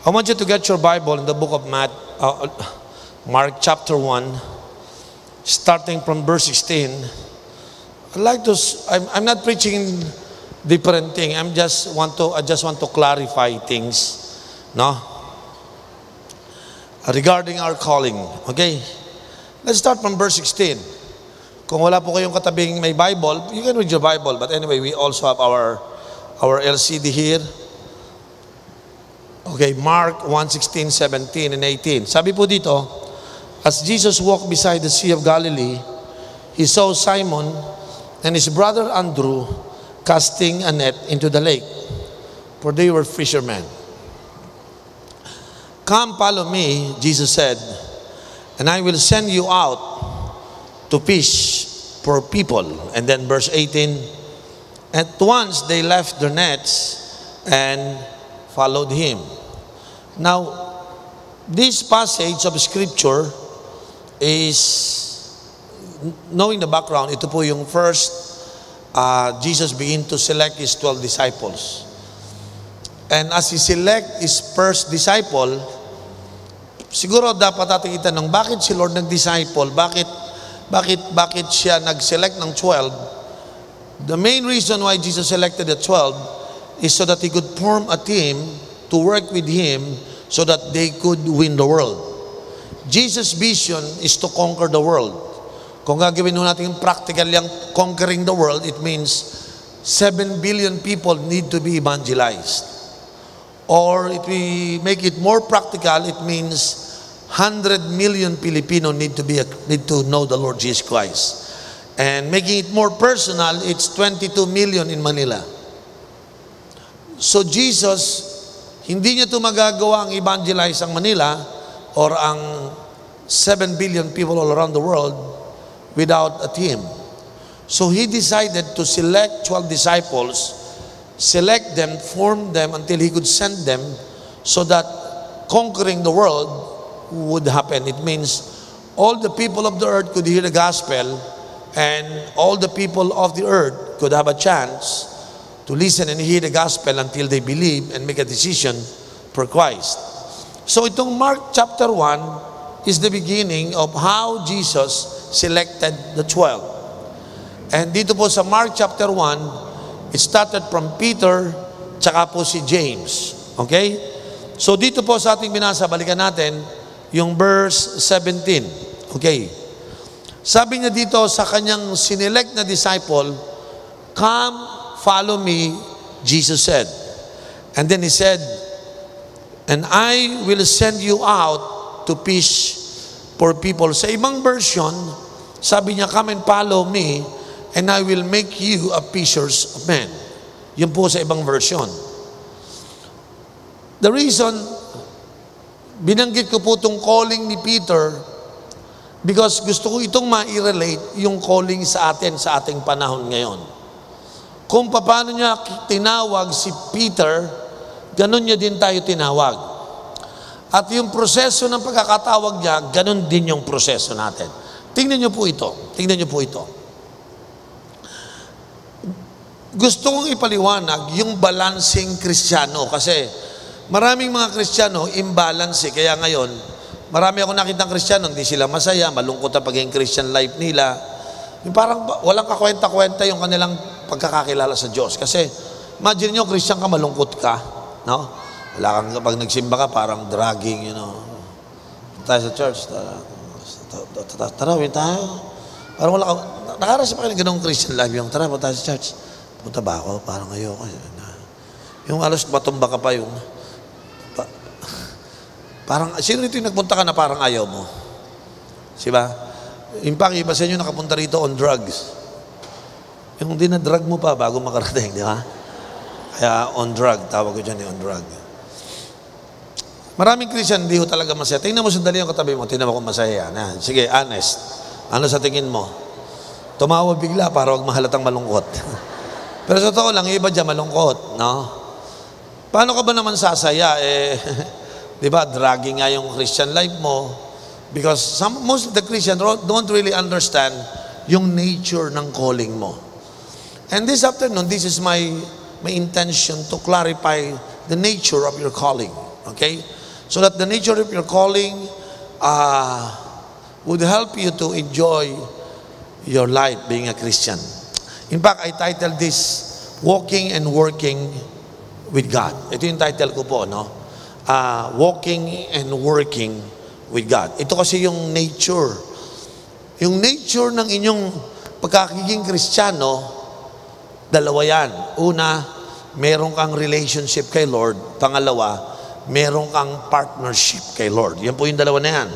I want you to get your Bible in the book of Mark chapter 1, starting from verse 16. I'm not preaching different thing. I just want to clarify things, no? Regarding our calling. Okay? Let's start from verse 16. Kung wala po kayong katabing may Bible, you can read your Bible. But anyway, we also have our LCD here. Okay, Mark 1:16, 17, and 18. Sabi po dito, as Jesus walked beside the Sea of Galilee, he saw Simon and his brother Andrew casting a net into the lake, for they were fishermen. Come, follow me, Jesus said, and I will send you out to fish for people. And then verse 18, at once they left their nets and followed him. Now, this passage of scripture is, knowing the background, ito po yung first Jesus began to select his 12 disciples. And as he select his first disciple, siguro dapat natin itanong, bakit si Lord nag-disciple? Bakit siya nag-select ng 12? The main reason why Jesus selected the 12 is so that he could form a team to work with him so that they could win the world. Jesus' vision is to conquer the world. Kung gagawin natin yung practical yung conquering the world, it means 7 billion people need to be evangelized. Or if we make it more practical, it means 100 million Filipino need to know the Lord Jesus Christ. And making it more personal, it's 22 million in Manila. So Jesus, hindi niya ito magagawa ang evangelize ang Manila or ang 7 billion people all around the world without a team. So he decided to select 12 disciples, select them, form them until he could send them so that conquering the world would happen. It means all the people of the earth could hear the gospel and all the people of the earth could have a chance to listen and hear the gospel until they believe and make a decision for Christ. So itong Mark chapter 1 is the beginning of how Jesus selected the 12. And dito po sa Mark chapter 1, it started from Peter tsaka po si James. Okay? So dito po sa ating binasa, balikan natin yung verse 17. Okay. Sabi niya dito sa kanyang sinelect na disciple, come, follow me, Jesus said. And then he said, and I will send you out to fish for people. Sa ibang version, sabi niya, come and follow me, and I will make you a fishers of men. Yun po sa ibang version. The reason, binanggit ko po itong calling ni Peter, because gusto ko itong ma-relate yung calling sa atin sa ating panahon ngayon. Kung paano niya tinawag si Peter, ganun niya din tayo tinawag. At yung proseso ng pagkakatawag niya, ganun din yung proseso natin. Tingnan niyo po ito. Tingnan niyo po ito. Gusto kong ipaliwanag yung balancing Kristiyano kasi maraming mga Kristiyano imbalance. Kaya ngayon, marami akong nakitang Kristiyano, hindi sila masaya, malungkot ang pagiging Christian life nila. Yung parang walang kakwenta-kwenta yung kanilang pagkakakilala sa Diyos. Kasi imagine nyo, Christian ka, malungkot ka. No? Wala kang, pag nagsimba ka, parang dragging, you know. Tayo sa church, tarawin tayo. Parang wala ka, nakarasa pa kayo ng ganong Christian life yung, tara, punta tayo sa church. Punta ba ako? Parang ayoko. Yung alos matumba ka pa yung, parang, sino rito yung nagpunta ka na parang ayaw mo? Diba? In fact, iba sa inyo nakapunta rito on drugs. Yung dinadrag mo pa bago makarating, di ba? Kaya on drug, tawag ko dyan on drug. Maraming Christian, hindi ho talaga masaya. Tingnan mo sandali yung katabi mo, tingnan mo kung masaya yan. Sige, honest. Ano sa tingin mo? Tumawa bigla para huwag mahalatang malungkot. Pero sa totoo lang, iba dyan malungkot, no? Paano ka ba naman sasaya? Di ba, dragging nga yung Christian life mo. Because most of the Christians don't really understand yung nature ng calling mo. And this afternoon, this is my intention to clarify the nature of your calling. Okay? So that the nature of your calling would help you to enjoy your life being a Christian. In fact, I titled this, Walking and Working with God. Ito yung title ko po, no? Walking and Working with God. Ito kasi yung nature. Yung nature ng inyong pagkakiging Kristiyano, dalawa yan. Una, meron kang relationship kay Lord. Pangalawa, meron kang partnership kay Lord. Yan po yung dalawa na yan.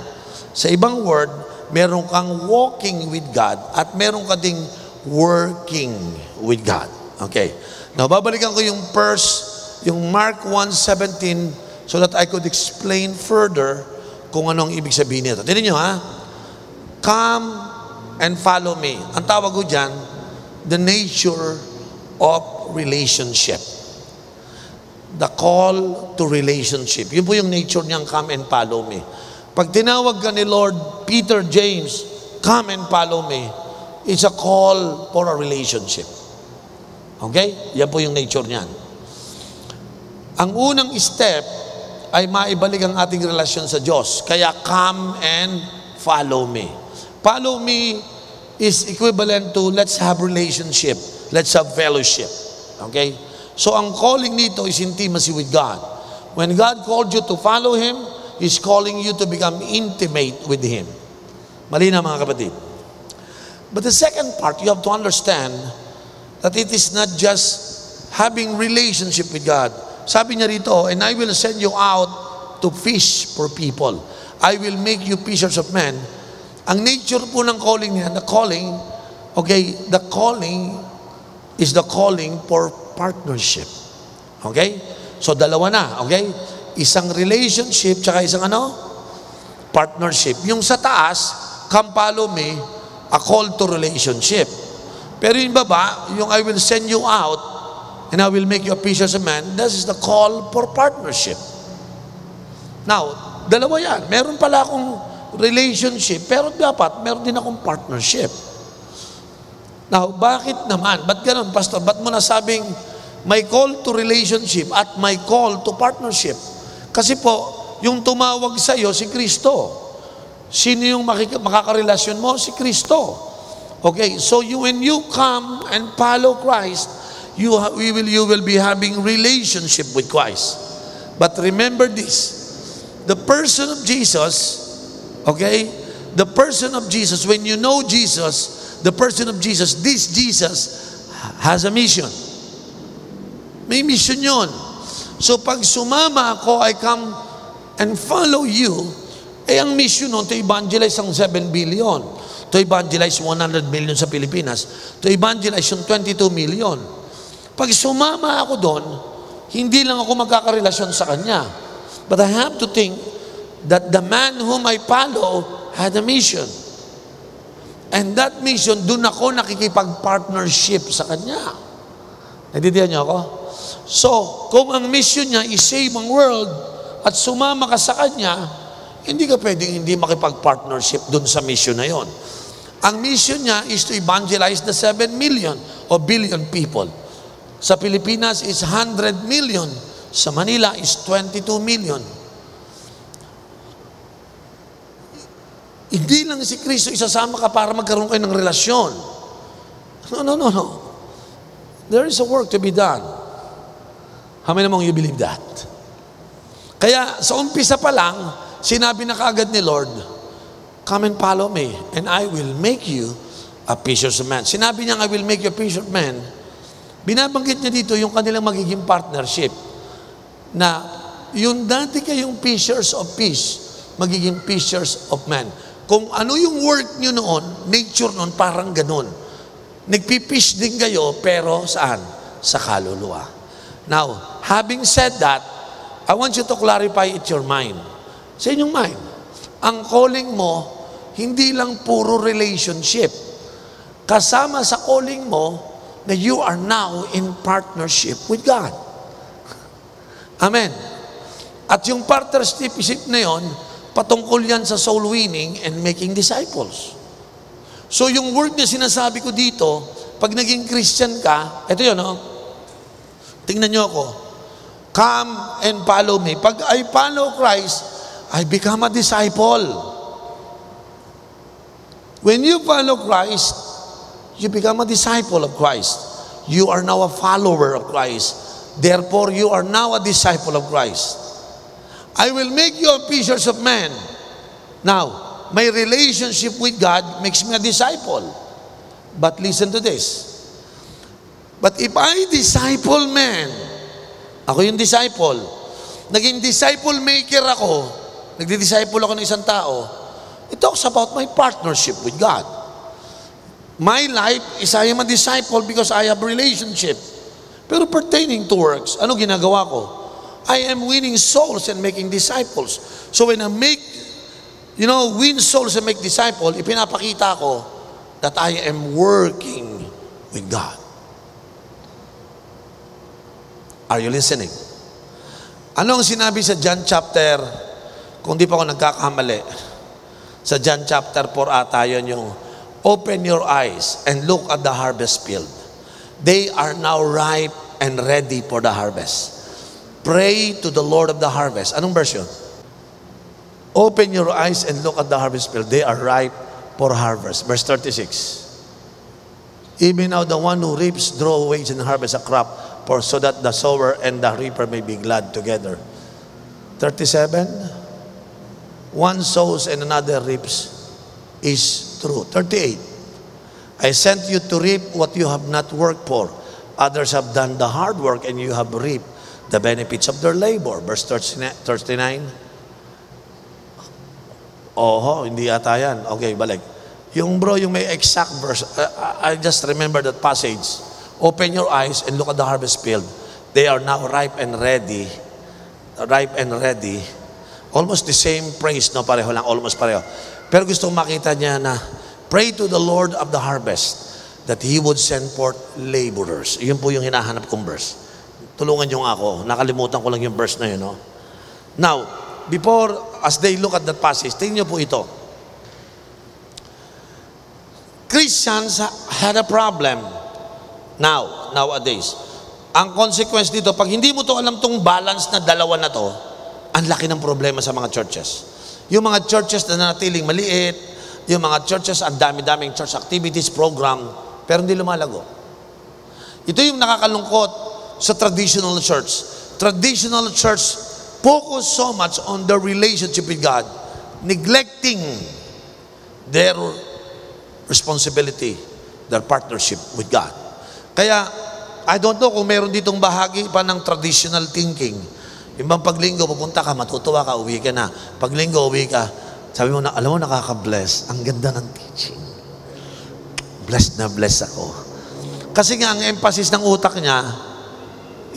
Sa ibang word, meron kang walking with God at meron ka ding working with God. Okay. Now, babalikan ko yung yung Mark 1:17 so that I could explain further kung anong ibig sabihin nito. Tignan nyo, ha? Come and follow me. Ang tawag ko dyan, the nature of relationship. The call to relationship. Yun po yung nature niyang come and follow me. Pag tinawag ka ni Lord, Peter, James, come and follow me, it's a call for a relationship. Okay? Yan po yung nature niyan. Ang unang step ay maibalik ang ating relasyon sa Diyos. Kaya come and follow me. Follow me is equivalent to let's have relationship. Let's have fellowship. Okay? So ang calling nito is intimacy with God. When God called you to follow Him, He's calling you to become intimate with Him. Malinaw mga kapatid. But the second part, you have to understand that it is not just having relationship with God. Sabi niya rito, and I will send you out to fish for people. I will make you fishers of men. Ang nature po ng calling niya, the calling is the calling for partnership. Okay? So dalawa na, okay? Isang relationship, tsaka isang partnership. Yung sa taas, come follow me, a call to relationship. Pero yung baba, yung I will send you out and I will make you a fishers of men, this is the call for partnership. Now, dalawa yan. Meron pala akong relationship, pero dapat meron din akong partnership. Now, bakit naman? Ba't ganun, Pastor? Ba't mo nasabing may call to relationship at may call to partnership? Kasi po, yung tumawag sa iyo, si Kristo. Sino yung makakarelasyon mo? Si Kristo. Okay, so when you come and follow Christ, you will be having relationship with Christ. But remember this, the person of Jesus, okay, the person of Jesus, when you know Jesus, the person of Jesus, this Jesus has a mission. May mission yun. So pag sumama ako, I come and follow you, ang mission nun, to evangelize ang 7 billion. To evangelize 100 million sa Pilipinas. To evangelize yung 22 million. Pag sumama ako doon, hindi lang ako magkakarelasyon sa Kanya. But I have to think that the man whom I follow had a mission. And that mission, doon ako nakikipag-partnership sa Kanya. Naintindihan niyo ako? So, kung ang mission niya is save ang world at sumama ka sa Kanya, hindi ka pwedeng hindi makipag-partnership doon sa mission na yon. Ang mission niya is to evangelize the 7 million o billion people. Sa Pilipinas is 100 million. Sa Manila is 22 million. Hindi lang si Kristo isasama ka para magkaroon kayo ng relasyon. No. There is a work to be done. How many among you believe that? Kaya sa umpisa pa lang, sinabi na kaagad ni Lord, come and follow me, and I will make you a fishers of men. Sinabi niya, I will make you a fisher of men. Binabanggit niya dito yung kanilang magiging partnership. Na yung dati kayong fishers of fish, magiging fishers of men. Kung ano yung work nyo noon, nature noon, parang ganun. Nagpipish din kayo, pero saan? Sa kaluluwa. Now, having said that, I want you to clarify it your mind. Sa inyong mind, ang calling mo, hindi lang puro relationship. Kasama sa calling mo, na you are now in partnership with God. Amen. At yung partnership na yon, patungkol yan sa soul winning and making disciples. So yung word na sinasabi ko dito, pag naging Christian ka, ito yun, tingnan nyo ako, Come and follow me. Pag I follow Christ, I become a disciple. When you follow Christ, you become a disciple of Christ. You are now a follower of Christ. Therefore, you are now a disciple of Christ. I will make you a fishers of men. Now, my relationship with God makes me a disciple. But listen to this. But if I disciple men, ako yung disciple, naging disciple maker ako, nagdi-disciple ako ng isang tao, it talks about my partnership with God. My life is I am a disciple because I have relationship. Pero pertaining to works, ano ginagawa ko? I am winning souls and making disciples. So when I make, win souls and make disciples, ipinapakita ko that I am working with God. Are you listening? Ano ang sinabi sa John chapter, kung di pa ako nagkakamali, sa John chapter 4 ata yun yung, open your eyes and look at the harvest field. They are now ripe and ready for the harvest. Pray to the Lord of the harvest. Anong version? Open your eyes and look at the harvest field. They are ripe for harvest. Verse 36. Even now the one who reaps draw wage and harvest a crop, for so that the sower and the reaper may be glad together. 37. One sows and another reaps is true. 38. I sent you to reap what you have not worked for. Others have done the hard work and you have reaped the benefits of their labor. Verse 39. Oho, hindi ata yan. Okay, balik. Yung may exact verse. I just remember that passage. Open your eyes and look at the harvest field. They are now ripe and ready. Ripe and ready. Almost the same praise, no? Pareho lang, almost pareho. Pero gusto kong makita niya na, pray to the Lord of the harvest that He would send forth laborers. Yun po yung hinahanap kong verse. Tulungan niyo nga ako. Nakalimutan ko lang yung verse na yun, no? Now, as they look at that passage, tingnan niyo po ito. Christians had a problem. Nowadays, ang consequence dito, pag hindi mo to alam tong balance na dalawa na to, ang laki ng problema sa mga churches. Yung mga churches na natiling maliit, yung mga churches, ang dami-daming church activities, program, pero hindi lumalago. Ito yung nakakalungkot sa traditional church. Traditional church focus so much on their relationship with God, neglecting their responsibility, their partnership with God. Kaya, I don't know kung meron ditong bahagi pa ng traditional thinking. Yung bang paglinggo, pupunta ka, matutuwa ka, uwi ka na. Paglinggo, uwi ka. Sabi mo na, alam mo, nakaka-bless. Ang ganda ng teaching. Blessed na blessed ako. Kasi nga, ang emphasis ng utak niya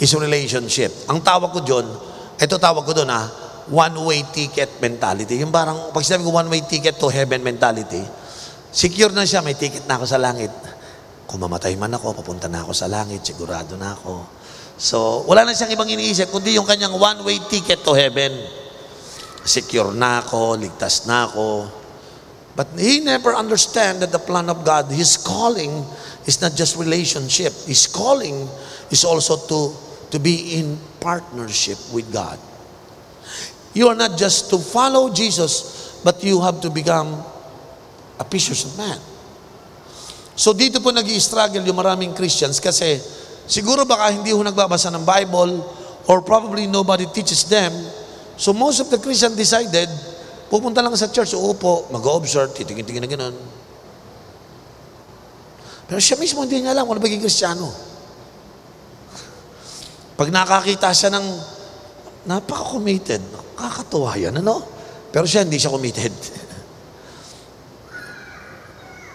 is relationship. Ang tawag ko doon, one-way ticket mentality. Yung parang, pag sinabi ko one-way ticket to heaven mentality, secure na siya, may ticket na ako sa langit. Kung mamatay man ako, papunta na ako sa langit, sigurado na ako. So, wala na siyang ibang iniisip, kundi yung kanyang one-way ticket to heaven. Secure na ako, ligtas na ako. But he never understand that the plan of God, His calling is not just relationship. His calling is also to be in partnership with God. You are not just to follow Jesus, but you have to become a fishers of men. So dito po nag-i-struggle yung maraming Christians kasi siguro baka hindi ho nagbabasa ng Bible or probably nobody teaches them. So most of the Christians decided, pupunta lang sa church, uupo, mag-observe, titingin-tingin na gano'n. Pero siya mismo hindi niya alam kung ano maging Kristiyano. Pag nakakita siya ng napaka-committed, kakatuwa yan, ano? Pero siya hindi siya committed.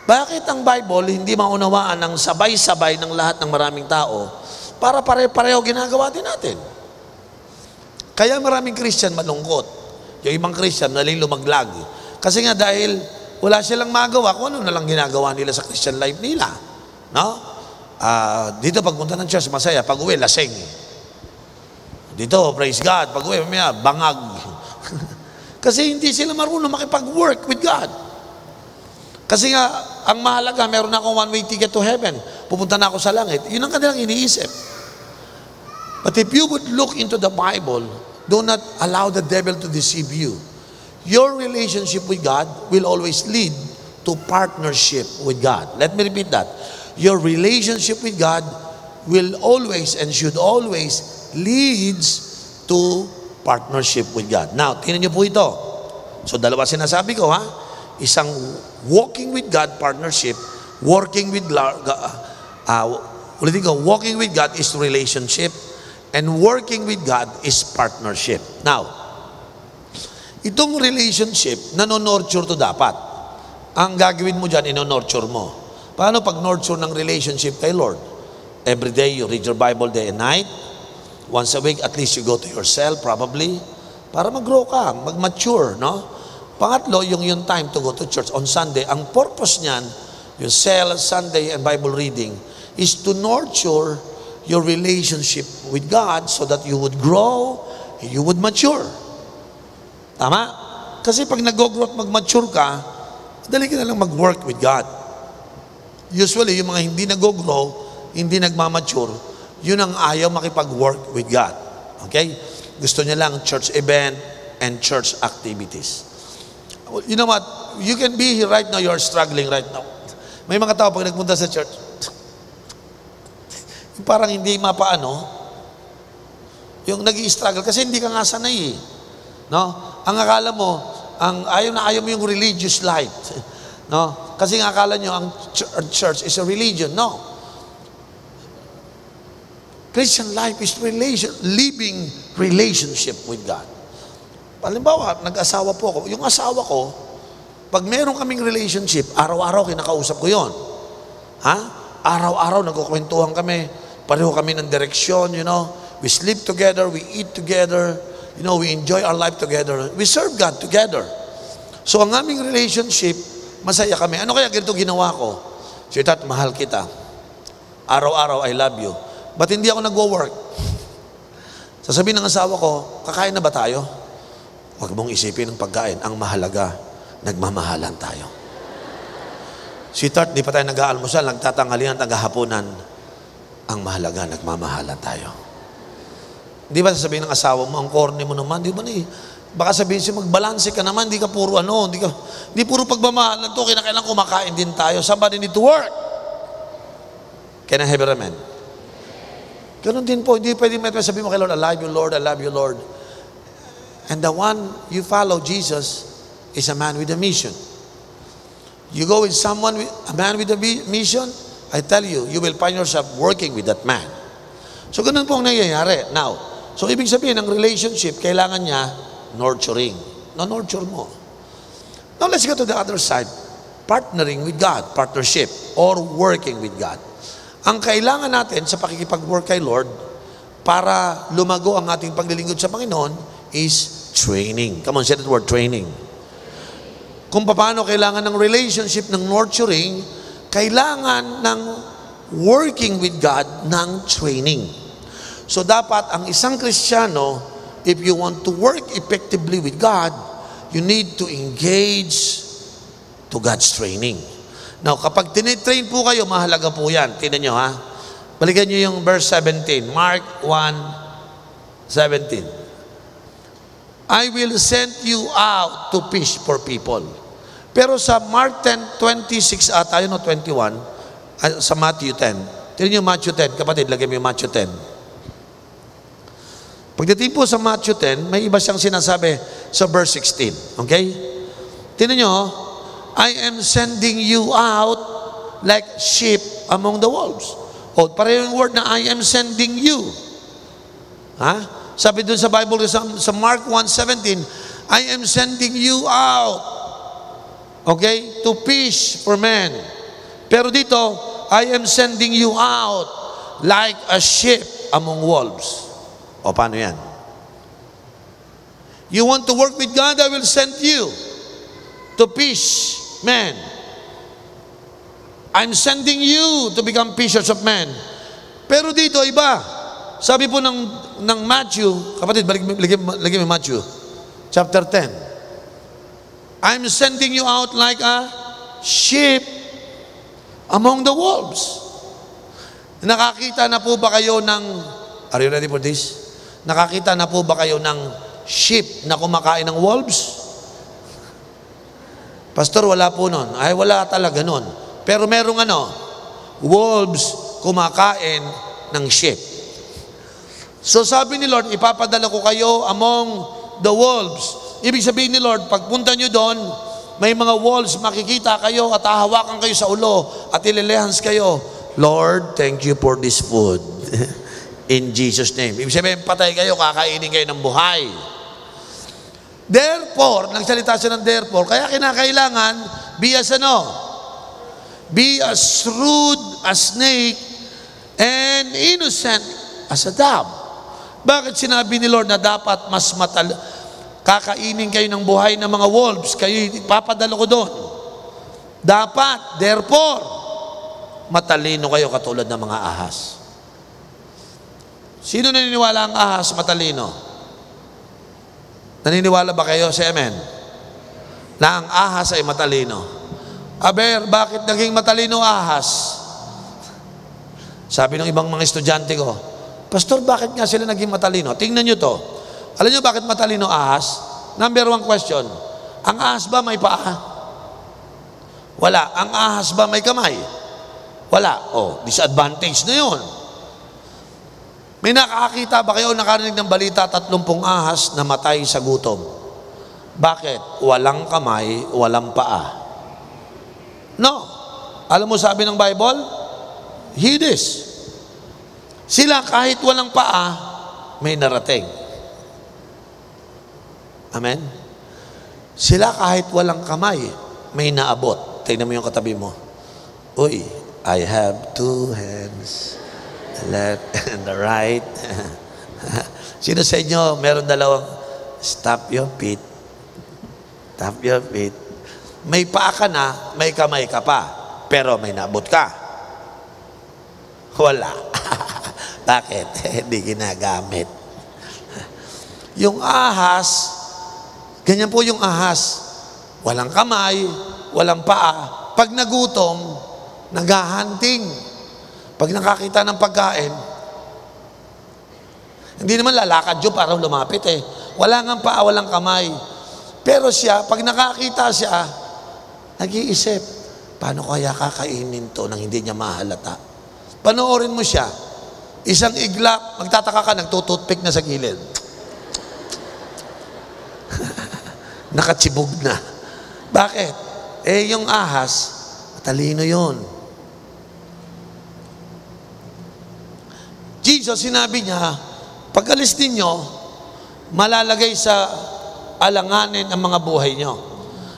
Bakit ang Bible hindi maunawaan ng sabay-sabay ng lahat ng maraming tao para pare-pareho ginagawa din natin? Kaya maraming Christian malungkot. Yung ibang Christian naling lumaglag. Kasi nga dahil wala silang magawa kung ano na lang ginagawa nila sa Christian life nila. No? Dito pagpunta ng church, masaya. Pag uwi, lasing. Dito, praise God. Pag uwi, mamaya, bangag. Kasi hindi sila marunong makipag-work with God. Kasi nga, ang mahalaga, meron na akong one-way ticket to heaven. Pupunta na ako sa langit. Yun ang kanilang iniisip. But if you would look into the Bible, do not allow the devil to deceive you. Your relationship with God will always lead to partnership with God. Let me repeat that. Your relationship with God will always and should always leads to partnership with God. Now, tingnan niyo po ito. So, dalawa sinasabi ko, ha? Isang walking with God partnership, working with ulitin ko, walking with God is relationship, and working with God is partnership. Now, itong relationship, nano-nurture to dapat. Ang gagawin mo dyan, ino-nurture mo. Paano pag nurture ng relationship kay Lord? Every day you read your Bible day and night. Once a week, at least you go to your cell, probably, para mag-grow ka, mag-mature, no? Pangatlo, yung time to go to church on Sunday. Ang purpose niyan, yung cell, Sunday, and Bible reading, is to nurture your relationship with God so that you would grow, you would mature. Tama? Kasi pag nag-grow at mag-mature ka, dali ka na lang mag-work with God. Usually, yung mga hindi nag-grow, hindi nagmamature, yun ang ayaw makipag-work with God. Okay? Gusto niya lang church event and church activities. You know what? You can be here right now, you're struggling right now. May mga tao pag nagpunta sa church, parang hindi mapaano, yung nag-i-struggle kasi hindi ka nga sanay eh. No? Ang akala mo, ayaw mo yung religious life. No? Kasi ang akala nyo, ang church is a religion. No. Christian life is living relationship with God. Halimbawa, nag-asawa po ako. Yung asawa ko, pag meron kaming relationship, araw-araw kinakausap ko yon. Ha? Araw-araw nagkukwentuhan kami. Pareho kami ng direksyon, you know. We sleep together, we eat together, you know, we enjoy our life together. We serve God together. So ang aming relationship, masaya kami. Ano kaya ganito ginawa ko? Sweetheart, mahal kita. Araw-araw, I love you. Ba't hindi ako nag-work? Sasabihin ng asawa ko, kakain na ba tayo? Huwag mong isipin ng pagkain. Ang mahalaga, nagmamahalan tayo. Sweetheart, di pa tayo nag-aalmusal, nagtatanghalian, naghahaponan. Ang mahalaga, nagmamahalan tayo. Di ba sasabihin ng asawa mo, ang corny mo naman, di ba baka sabihin siya, magbalanse ka naman, di ka puro di puro pagmamahalan to, kinakailangan kumakain din tayo. Somebody need to work. Can I have a amen? Ganun din po, hindi pwede may sabihin mo kay Lord, I love you, Lord, I love you, Lord. And the one you follow, Jesus, is a man with a mission. You go with a man with a mission, I tell you, you will find yourself working with that man. So ganun po ang nangyayari. Now, so ibig sabihin, ang relationship, kailangan niya nurturing. No-nurture mo. Now, let's go to the other side. Partnering with God, partnership, or working with God. Ang kailangan natin sa pakikipag-work kay Lord para lumago ang ating paglilingkod sa Panginoon is training. Come on, say that word, training. Kung paano kailangan ng relationship ng nurturing, kailangan ng working with God ng training. So dapat ang isang Kristiyano, if you want to work effectively with God, you need to engage to God's training. Now, kapag tinitrain po kayo, mahalaga po yan. Tingnan nyo, ha? Balikan nyo yung verse 17. Mark 1:17. I will send you out to fish for people. Pero sa Mark 10:26 tayo no 21, sa Matthew 10. Tingnan nyo Matthew 10. Kapatid, lagay mo yung Matthew 10. Pagdating po sa Matthew 10, may iba siyang sinasabi sa verse 16. Okay? Tingnan nyo, I am sending you out like sheep among the wolves. O, pareho yung word na I am sending you. Ha? Sabi dun sa Bible, sa Mark 1:17, I am sending you out. Okay? To fish for men. Pero dito, I am sending you out like a sheep among wolves. O, paano yan? You want to work with God, I will send you to fish men. I'm sending you to become fishers of men. Pero dito, iba. Sabi po ng Matthew, kapatid, lagyan mo Matthew, chapter 10. I'm sending you out like a sheep among the wolves. Nakakita na po ba kayo ng Are you ready for this? Nakakita na po ba kayo ng sheep na kumakain ng wolves? Pastor, wala po nun. Ay, wala talaga nun. Pero merong wolves kumakain ng sheep. So sabi ni Lord, ipapadala ko kayo among the wolves. Ibig sabihin ni Lord, pagpunta nyo doon, may mga wolves, makikita kayo at hahawakan kayo sa ulo at ililehans kayo. Lord, thank you for this food. In Jesus' name. Ibig sabihin, patay kayo, kakainin kayo ng buhay. Therefore, nagsalita siya ng therefore, kaya kinakailangan, be as shrewd as snake and innocent as a dove. Bakit sinabi ni Lord na dapat mas kakainin kayo ng buhay ng mga wolves, kayo ipapadala ko doon? Dapat, therefore, matalino kayo katulad ng mga ahas. Sino naniniwala ang ahas matalino? Naniniwala ba kayo sa amen? Na ang ahas ay matalino. Aber, bakit naging matalino ahas? Sabi ng ibang mga estudyante ko, Pastor, bakit nga sila naging matalino? Tingnan nyo to. Alam nyo bakit matalino ahas? Number 1 question. Ang ahas ba may paa? Wala. Ang ahas ba may kamay? Wala. Oh, disadvantage na yun. May nakakita ba kayo, nakarinig ng balita, 30 ahas na matay sa gutom? Bakit? Walang kamay, walang paa. No. Alam mo sabi ng Bible? Hades. Sila kahit walang paa, may narating. Amen? Sila kahit walang kamay, may naabot. Tingnan mo yung katabi mo. Uy, I have 2 hands. The left and the right. Sino sa inyo meron dalawang? Stop your feet. Stop your feet. May paa ka na, may kamay ka pa, pero may naabot ka. Wala. Bakit? Hindi ginagamit. Yung ahas, ganyan po yung ahas. Walang kamay, walang paa. Pag nagutom, naghahunting. Pag nakakita ng pagkain, hindi naman lalakad yun para lumapit eh. Wala nga paa, walang kamay. Pero siya, pag nakakita siya, nag-iisip, paano kaya kakainin to nang hindi niya mahalata? Panoorin mo siya. Isang iglap, magtataka ka, nagtututpik na sa gilid. Nakatsibog na. Bakit? Eh, yung ahas, matalino yun. Jesus, sinabi niya, pag alis ninyo, malalagay sa alanganin ang mga buhay nyo.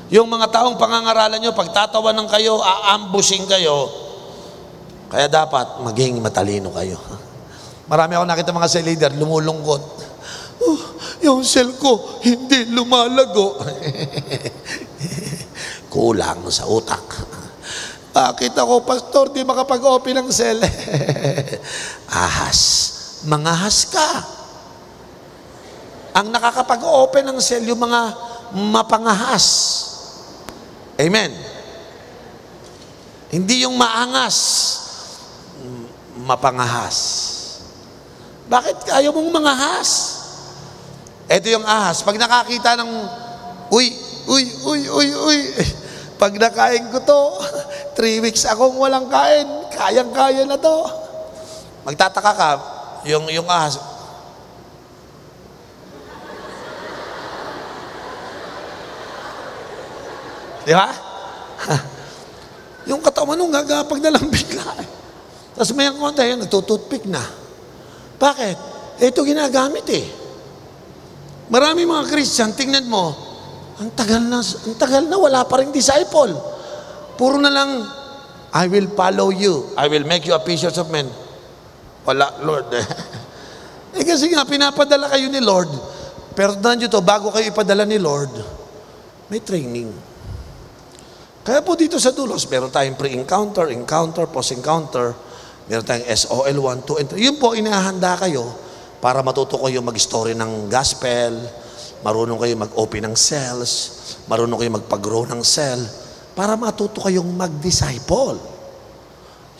Yung mga taong pangangaralan nyo, pagtatawanan kayo, aambushing kayo, kaya dapat maging matalino kayo. Marami ako nakita mga cell leader, lumulungkot. Yung cell ko, hindi lumalago. Kulang sa utak. Bakit ako, Pastor, di makapag-open ng cell? Ahas. Mangahas ka. Ang nakakapag-open ng cell, yung mga mapangahas. Amen. Hindi yung maangas. Mapangahas. Bakit ayaw mong mangahas? Ito yung ahas. Pag nakakita ng, uy, pag nakain ko to, 3 weeks akong walang kain, kayang-kaya na to. Magtataka ka, yung ahas. Di ba? Yung katawan nung gagapag na lang bigla. Tapos may ang konti, nagtututpik na. Bakit? Ito ginagamit eh. Marami mga Christian, tingnan mo, ang tagal na, wala pa rin disciple. Puro na lang, I will follow you. I will make you a fishers of men. Wala, Lord. Kasi nga, pinapadala kayo ni Lord. Pero tandaan nyo to, bago kayo ipadala ni Lord, may training. Kaya po dito sa Dulos, meron tayong pre-encounter, encounter, post-encounter, meron tayong SOL 1, 2, and 3. Yun po, inahanda kayo para matuto kayo mag-story ng gospel, marunong kayo mag-open ng cells, marunong kayo mag-pag-grow ng cell, para matuto kayong mag-disciple.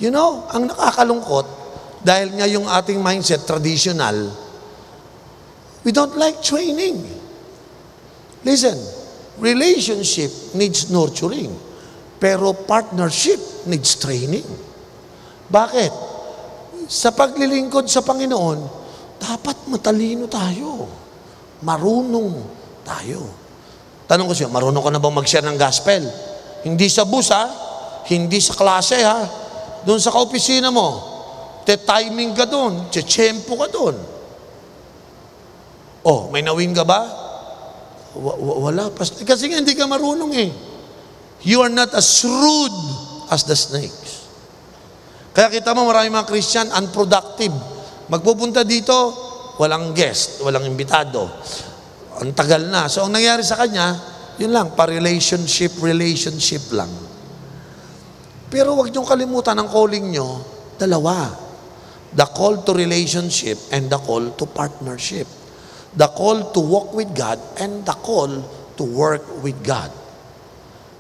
You know, ang nakakalungkot, Dahil nga yung ating mindset, traditional, we don't like training. Listen, relationship needs nurturing, pero partnership needs training. Bakit? Sa paglilingkod sa Panginoon, dapat matalino tayo. Marunong tayo. Tanong ko siya, marunong ka na bang mag-share ng gospel? Hindi sa bus, ha? Hindi sa klase, ha? Doon sa kaopisina mo, te-timing ka doon, tse-tsempo ka doon. Oh, may nawin ka ba? Wala pa. Kasi nga hindi ka marunong eh. You are not as shrewd as the snakes. Kaya kita mo marami mga Christian, unproductive. Magpupunta dito, walang guest, walang imbitado. Ang tagal na. So, ang nangyari sa kanya, yun lang, pa-relationship lang. Pero huwag niyong kalimutan ang calling niyo, dalawa. The call to relationship and the call to partnership. The call to walk with God and the call to work with God.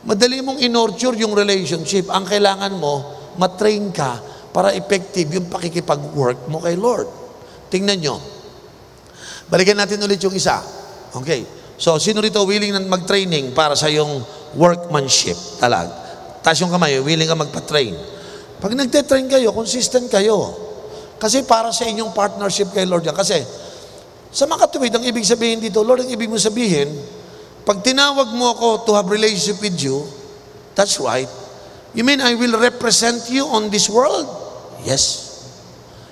Madali mong in-nurture yung relationship. Ang kailangan mo, matrain ka para effective yung pakikipag-work mo kay Lord. Tingnan nyo. Balikan natin ulit yung isa. Okay. So, sino rito willing na mag-training para sa yung workmanship? Taas yung kamay, willing ka magpa-train. Pag nagte-train kayo, consistent kayo. Kasi para sa inyong partnership kay Lord yan. Kasi, sa makatuwid, ang ibig sabihin dito, Lord, ang ibig mo sabihin, pag tinawag mo ako to have relationship with you, that's right. You mean I will represent you on this world? Yes.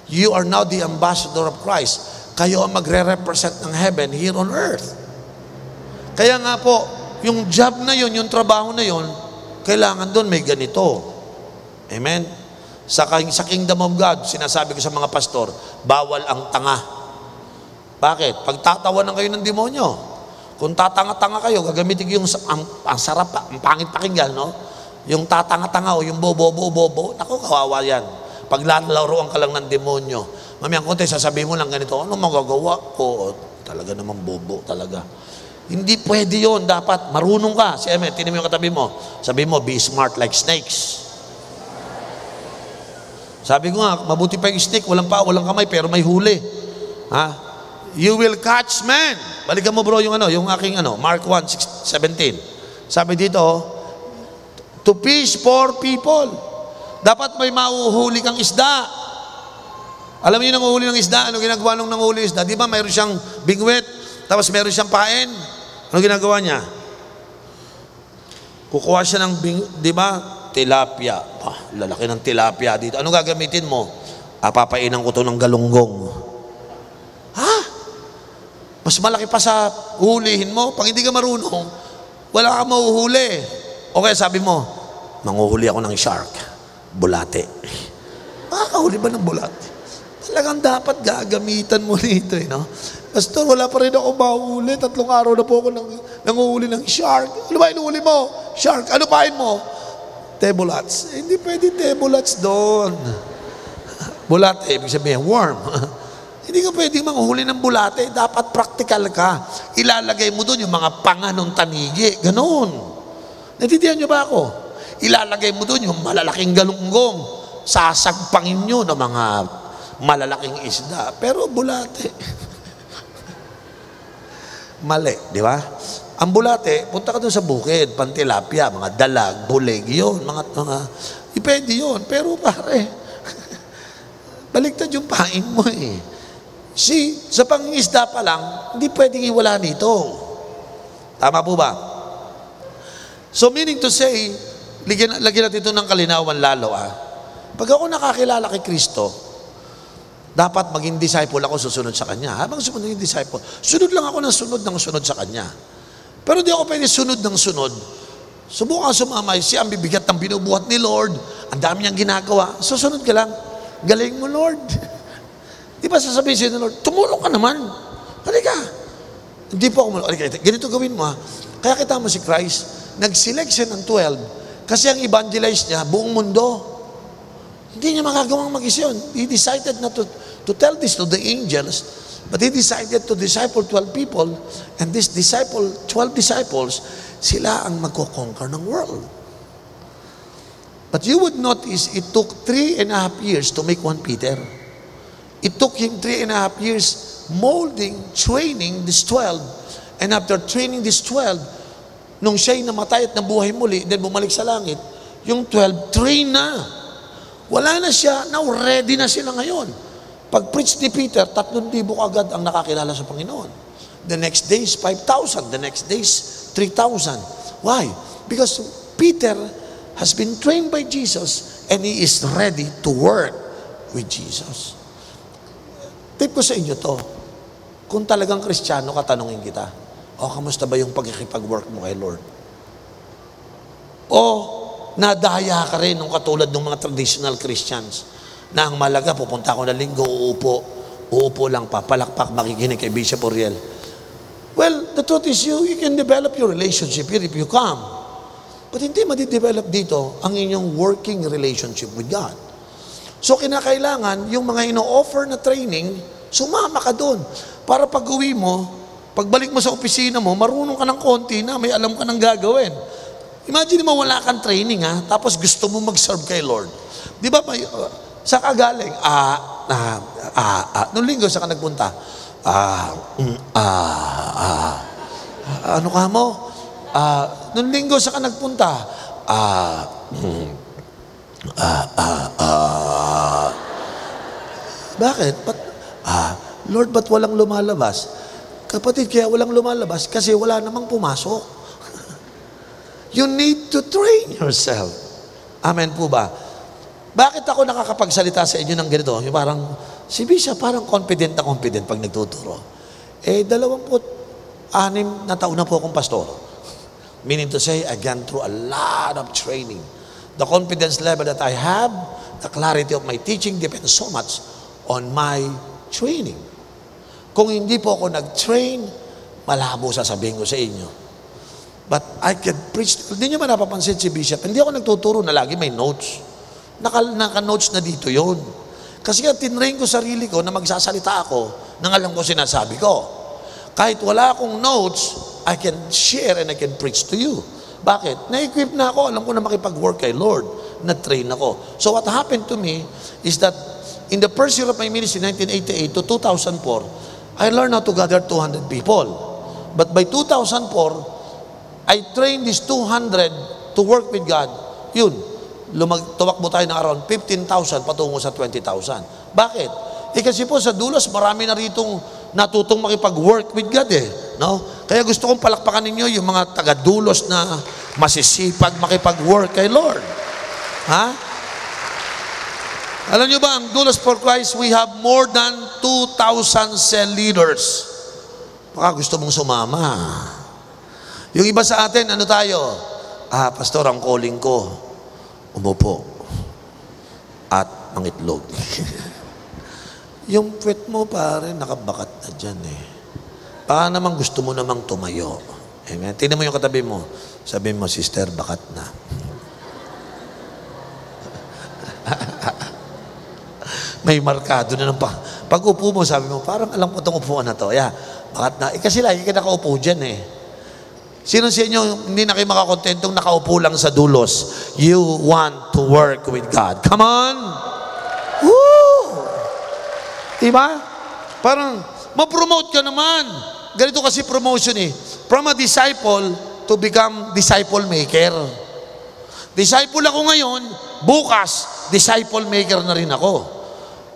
You are now the ambassador of Christ. Kayo ang magre-represent ng heaven here on earth. Kaya nga po, yung job na yun, yung trabaho na yun, kailangan doon may ganito. Amen? Sa kingdom of God, sinasabi ko sa mga pastor, bawal ang tanga. Bakit? Pagtatawanan kayo ng demonyo. Kung tatanga-tanga kayo, gagamitin ko yung ang sarap, ang pangit pakinggan, no? Yung tatanga-tanga o yung bobo, naku, kawawa yan. Pag lalaroan ka lang ng demonyo, mamayang konti, sasabihin mo lang ganito, ano magagawa ko? Talaga naman bobo, talaga. Hindi pwede yon. Dapat marunong ka. Si Eme, tinin mo yung katabi mo. Sabi mo, be smart like snakes. Sabi ko nga, mabuti pa yung snake, walang paa, walang kamay, pero may huli. Ha? You will catch men. Balikan mo bro yung yung aking Mark 1:17. Sabi dito, to fish for people. Dapat may mauhuli kang isda. Alam niyo yung nanguhuli ng isda, ano ginagawa nung nanguhuli ng isda? Di ba mayroon siyang bingwit, tapos mayroon siyang pain? Ano ginagawa niya? Kukuha siya ng di ba? Tilapia. Lalaki ng tilapia dito. Ano gagamitin mo? Papainan ko to ng galunggong. Ha? Mas malaki pa sa hulihin mo. Pag hindi ka marunong, wala ka mahuhuli. O kaya sabi mo, manguhuli ako ng shark. Bulate. Makakahuli ba ng bulate? Talagang dapat gagamitan mo nito, no? Pastor, wala pa rin ako mahuli. 3 araw na po ako nanguhuli ng shark. Ano ba inuhuli mo? Shark. Ano pain mo? Tebulats. Hindi pwede tebulats doon. Bulate, ibig sabihin, worm. Hindi ka pwedeng manghuli ng bulate. Dapat practical ka. Ilalagay mo doon yung mga panga ng tanigi. Ganon. Naintindihan niyo ba ako? Ilalagay mo doon yung malalaking galunggong. Sasagpangin nyo ng mga malalaking isda. Pero bulate. Mali, di ba? Ang bulate, punta ka doon sa bukid, pantilapia, mga dalag, bulig, yun, mga pwede yun. Pero pare, baliktad yung pain mo eh. Sa pangingisda pa lang, hindi pwedeng iwala nito. Tama po ba? So meaning to say, lagyan natin ito ng kalinawan lalo. Pag ako nakakilala kay Kristo, dapat maging disciple ako, susunod sa Kanya. Habang sumunod yung disciple, sunod lang ako ng sunod sa Kanya. Pero di ako pwede sunod ng sunod. Subukan sumamay, siya ang bibigat ng binubuhat ni Lord. Ang dami niyang ginagawa. Susunod ka lang. Galing mo, Lord. Di ba sasabihin siya ng Lord, tumulong ka naman. Halika. Hindi po ako, ganito gawin mo Kaya kita mo si Christ, nag-select siya ng 12 kasi ang evangelize niya, buong mundo. Hindi niya magagawang mag-isa yun. He decided not to tell this to the angels, but he decided to disciple 12 people, and this 12 disciples, sila ang magko-conquer ng world. But you would notice, it took 3.5 years to make 1 Peter. It took him 3.5 years molding, training these 12. And after training these 12, nung siya'y namatay at nabuhay muli, then bumalik sa langit, yung 12, train na. Wala na siya, now ready na sila ngayon. Pag-preach ni Peter, 3,000 agad ang nakakilala sa Panginoon. The next day is 5,000. The next day is 3,000. Why? Because Peter has been trained by Jesus and he is ready to work with Jesus. Tip ko sa inyo to, kung talagang Kristiyano ka, tanungin kita, kamusta ba yung pagkikipag-work mo kay Lord? O nadaya ka rin nung katulad ng mga traditional Christians na ang malaga, pupunta ako na linggo, uupo lang pa, palakpak, makikinig kay Bishop Uriel. Well, the truth is you can develop your relationship here if you come. But hindi madidevelop dito ang inyong working relationship with God. So kinakailangan, yung mga ino-offer na training, sumama ka doon. Para pag-uwi mo, pagbalik mo sa opisina mo, marunong ka ng konti na, may alam ka ng gagawin. Imagine mo wala kang training tapos gusto mo mag-serve kay Lord. Di ba, sa kagaling, nung linggo sa ka nagpunta, ano ka mo? Nung linggo sa ka nagpunta, bakit? Lord, ba't walang lumalabas? Kapatid, kaya walang lumalabas kasi wala namang pumasok. You need to train yourself. Amen po ba? Bakit ako nakakapagsalita sa inyo ng ganito? Yung parang, si Bishop parang confident na confident pag nagtuturo. 26 na taon na po akong pastor. Meaning to say, I gone through a lot of training. The confidence level that I have, the clarity of my teaching depends so much on my training. Kung hindi po ako nag-train, malabo sasabihin ko sa inyo. But I can preach. Hindi nyo ba napapansin si Bishop? Hindi ako nagtuturo na lagi may notes. Naka-notes na dito yon. Kasi nga tinrain ko sarili ko na magsasalita ako nang alam ko sinasabi ko. Kahit wala akong notes, I can share and I can preach to you. Bakit? Na-equip na ako. Alam ko na makipag-work kay Lord. Na-train ako. So what happened to me is that in the first year of my ministry, 1988 to 2004, I learned how to gather 200 people. But by 2004, I trained these 200 to work with God. Yun. Tumakbo tayo ng around 15,000 patungo sa 20,000. Bakit? Kasi po sa dulos, marami na ritong natutong makipag-work with God no? Kaya gusto kong palakpakan ninyo yung mga taga-dulos na masisipag makipag-work kay Lord. Alam nyo ba, ang Dulos for Christ, we have more than 2,000 cell leaders. Baka gusto mong sumama. Yung iba sa atin, ano tayo? Pastor, ang calling ko, umupo at mangitlog. Yung puwet mo, pare, nakabakat na dyan Baka naman gusto mo namang tumayo. Amen. Tingnan mo yung katabi mo. Sabi mo, sister, bakat na. May markado na ng pag-upo mo, sabi mo, parang alam ko itong upuan na to. Bakat na. Kasi lagi ka nakaupo dyan Sino sa inyo hindi na kayo makakontentong nakaupo lang sa dulos? You want to work with God. Come on! Woo! Diba? Parang, ma-promote ka naman. Ganito kasi promotion From a disciple to become disciple maker. Disciple ako ngayon, bukas, disciple maker na rin ako.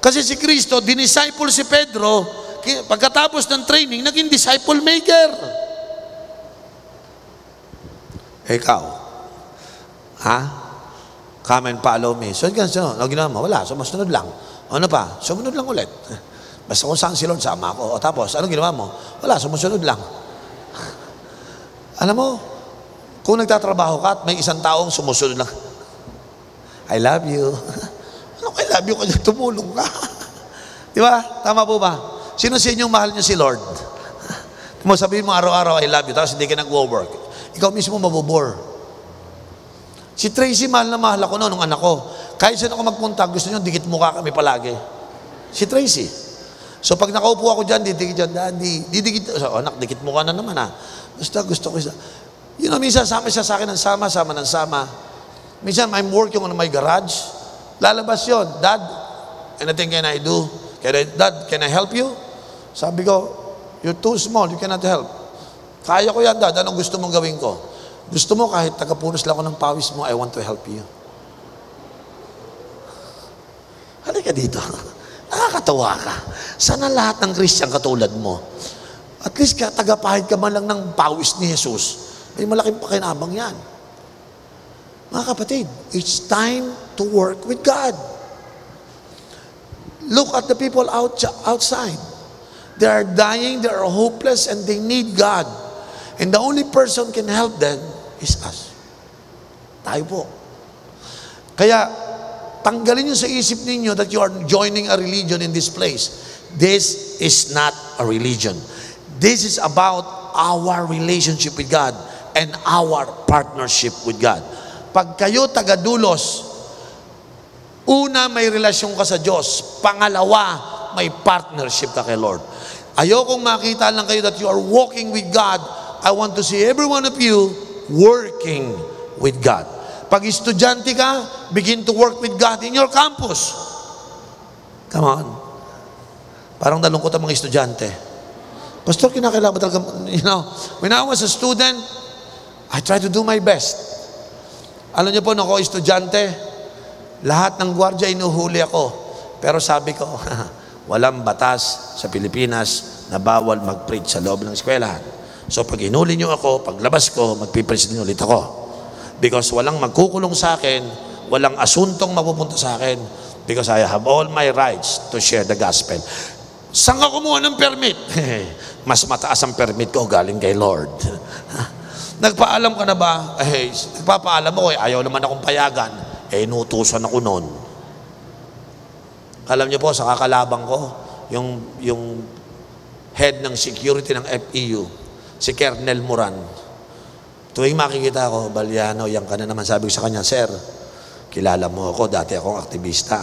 Kasi si Kristo, dinisciple si Pedro, pagkatapos ng training, naging disciple maker. Ikaw, come and follow me. So, ano ginawa mo? Wala, sumusunod lang. Ano pa? Sumunod lang ulit. Basta kung saan si Lord, sama ako. O tapos, ano ginawa mo? Wala, sumusunod lang. Alam mo, kung nagtatrabaho ka at may isang taong sumusunod lang, I love you. Ano I love you kanya tumulong ka? Di ba? Tama po ba? Sino sa inyong mahal niyo si Lord? Sabihin mo araw-araw, I love you, tapos hindi ka nag-work. Ikaw mismo mabobore. Si Tracy, mahal na mahal ako nung anak ko. Kahit saan ako magpunta, gusto nyo, dikit mukha kami palagi. Si Tracy. So pag nakaupo ako dyan, didikit dyan, Daddy, didikit, so, anak, dikit mukha na naman gusto ko isa. Minsan sama siya sa akin ng sama. Minsan, I'm working on my garage. Lalabas yon, Dad, anything can I do? Dad, can I help you? Sabi ko, you're too small, you cannot help. Kaya ko yan, Dad. Anong gusto mong gawin ko? Gusto mo kahit tagapunos lang ako ng pawis mo, I want to help you. Halika dito. Nakakatawa ka. Sana lahat ng Christian katulad mo. At least tagapahid ka man lang ng pawis ni Jesus. May malaking pakinabang yan. Mga kapatid, it's time to work with God. Look at the people outside. They are dying, they are hopeless, and they need God. And the only person can help them is us. Tayo po. Kaya, tanggalin nyo sa isip ninyo that you are joining a religion in this place. This is not a religion. This is about our relationship with God and our partnership with God. Pag kayo tagadulos, una, may relasyon ka sa Diyos. Pangalawa, may partnership ka kay Lord. Ayokong makita lang kayo that you are walking with God. I want to see every one of you working with God. Pag estudyante ka, begin to work with God in your campus. Come on. Parang nalungkot ang mga estudyante. Pastor, kinakailangan talaga, when I was a student, I tried to do my best. Alam niyo po, nung ako estudyante, lahat ng gwardiya inuhuli ako. Pero sabi ko, walang batas sa Pilipinas na bawal mag-preach sa loob ng eskwelahan. So pag inuli niyo ako, paglabas ko, magpipreach din ulit ako. Because walang magkukulong sa akin, walang asuntong mapupunta sa akin, because I have all my rights to share the gospel. Saan ka kumuha ng permit? Mas mataas ang permit ko galing kay Lord. Nagpaalam ka na ba? Nagpapaalam ako, ayaw naman akong payagan. Inutusan ako noon. Alam niyo po, sa kakalabang ko, yung head ng security ng FEU, si Colonel Moran. Tuwing makikita ko, Balyano, yan ka na naman. Sabi ko sa kanya, Sir, kilala mo ako, dati akong aktivista.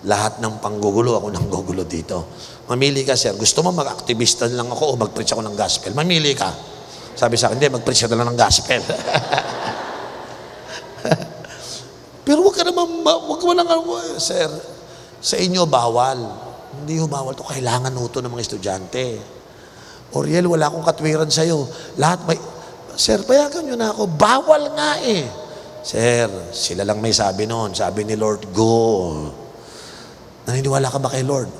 Lahat ng panggugulo, ako nang gugulo dito. Mamili ka, Sir. Gusto mo mag-aktivista lang ako o mag-preach ako ng gospel? Mamili ka. Sabi sa akin, hindi, mag-preach ka lang ng gospel. Pero wag ka lang, Sir, sa inyo bawal. Hindi ho bawal to. Kailangan ho to ng mga estudyante. Oriel, wala akong katwiran sa'yo. Lahat may, Sir, payagan nyo na ako. Bawal nga eh. Sir, sila lang may sabi noon. Sabi ni Lord, go. Naniniwala ka ba kay Lord?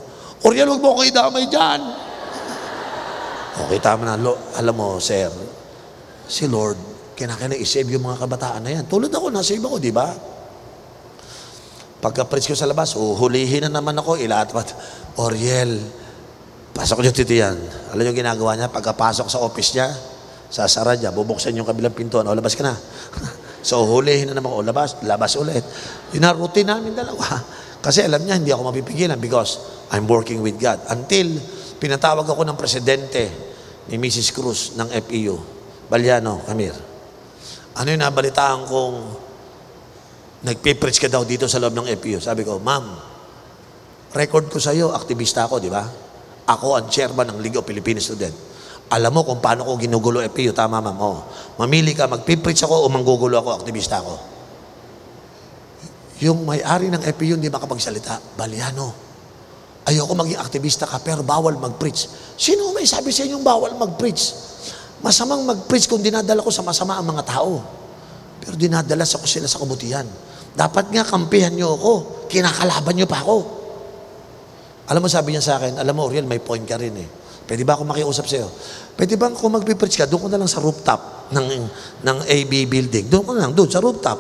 Oriel, wag mo ako idamay dyan. Okay, tama na. Alam mo, Sir, si Lord, kinakailangan i-save yung mga kabataan na yan. Tulad ako, na-save ako, di ba? Pagka-preach ko sa labas, hulihin na naman ako, ilaatpat. Oriel, pasok niyo titiyan. Alam niyo ginagawa niya? Pagkapasok sa office niya, sasara niya, bubuksan yung kabilang pintuan, o labas ka na. So, hulihin na naman ako, labas ulit. Yun na routine namin dalawa. Kasi alam niya, hindi ako mapipigilan because I'm working with God. Until pinatawag ako ng presidente ni Mrs. Cruz ng FEU, Balyano, Camir. Ano yung nabalitaan kong nagpipreach ka daw dito sa loob ng FEU? Sabi ko, Ma'am, record ko sa iyo, aktivista ako, di ba? Ako ang chairman ng League of Philippine Students. Alam mo kung paano ko ginugulo FEU, tama ma'am? Oh. Mamili ka, magpipreach ako o manggugulo ako, aktivista ako. Yung may-ari ng FEU hindi makapagsalita, Balyano, ayoko maging aktivista ka pero bawal mag-preach. Sino may sabi sa inyong bawal mag-preach? Masamang mag-preach kung dinadala ko sa masama ang mga tao. Pero dinadala ko sila sa kabutihan. Dapat nga kampihan nyo ako. Kinakalaban nyo pa ako. Alam mo, sabi niya sa akin, alam mo, Oriel, may point ka rin eh. Pwede ba ako makiusap sa'yo? Pwede ba kung mag-preach ka, doon ko na lang sa rooftop ng AB building. Doon ko na lang, doon sa rooftop.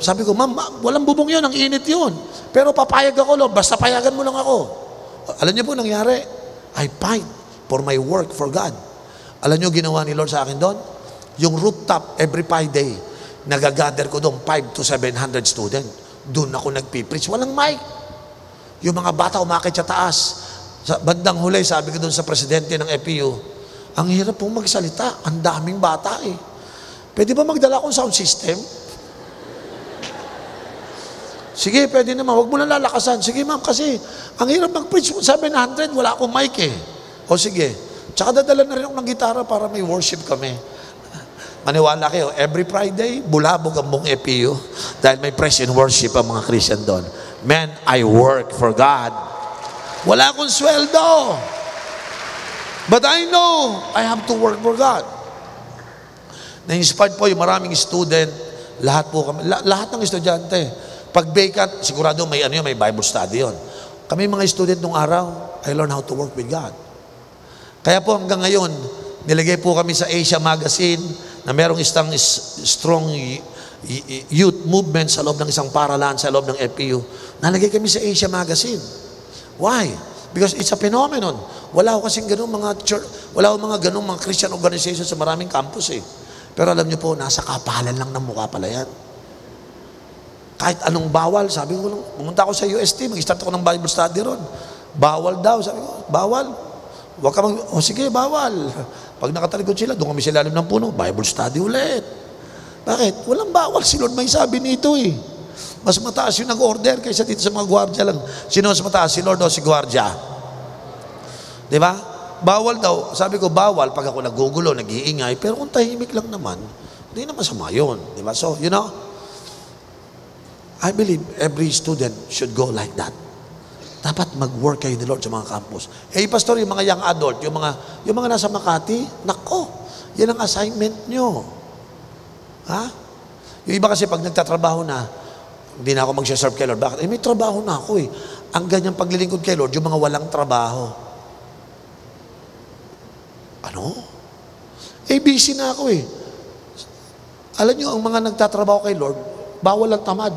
Sabi ko, Ma'am, walang bubong yun, ang init yun. Pero papayag ako, Lord, basta payagan mo lang ako. Alam niyo po nangyari? I fight for my work for God. Alam niyo ginawa ni Lord sa akin doon? Yung rooftop, every Friday, nagagather ko doon 500 to 700 student. Doon ako nagpipreach. Walang mic. Yung mga bata umakit sa taas. Sa bandang huli, sabi ko doon sa presidente ng FEU, ang hirap pong magsalita. Ang daming bata eh. Pwede ba magdala akong sound system? Sige, pwede naman. Huwag mo lang lalakasan. Sige, ma'am, kasi ang hirap mag-preach. 700, wala akong mic eh. O sige. Tsaka dadala na rin ako ng gitara para may worship kami. Maniwala kayo, every Friday, bulabog ang buong FEU dahil may praise and worship ang mga Christian doon. Man, I work for God. Wala akong sweldo. But I know I have to work for God. Na-inspired po yung maraming student, lahat po kami, lahat ng estudyante. Pag vacant, sigurado may Bible study yon. Kami mga student nung araw, I learned how to work with God. Kaya po hanggang ngayon, nilagay po kami sa Asia Magazine na merong isang strong youth movement sa loob ng isang paralan, sa loob ng FPU. Nalagay kami sa Asia Magazine. Why? Because it's a phenomenon. Wala ko kasing ganung mga church, wala ko mga ganung mga Christian organizations sa maraming campus eh. Pero alam niyo po, nasa kapalan lang ng mukha pala yan. Kahit anong bawal, sabi ko, pumunta ako sa UST, mag-start ako ng Bible study ron. Bawal daw, sabi ko, bawal. Huwag ka sige, bawal. Pag nakatalikod sila, doon kami sa ilalim ng puno, Bible study ulit. Bakit? Walang bawal, si Lord may sabi nito eh. Mas mataas yung nag-order kaysa dito sa mga gwardiya lang. Sino mas mataas, si Lord o si gwardiya? Di ba? Bawal daw. Sabi ko, bawal pag ako nagugulo, nag-iingay. Pero kung tahimik lang naman, hindi naman masama yun. Di ba? So, you know, I believe every student should go like that. Dapat mag-work kayo ni Lord sa mga campus. Pastor, yung mga young adult, yung mga nasa Makati, nako, yan ang assignment nyo. Ha? Yung iba kasi pag nagtatrabaho na, hindi na ako mag-serve kay Lord. Bakit? May trabaho na ako eh. Ang ganyang paglilingkod kay Lord, yung mga walang trabaho. Ano? Busy na ako eh. Alam nyo, ang mga nagtatrabaho kay Lord, bawal ang tamad.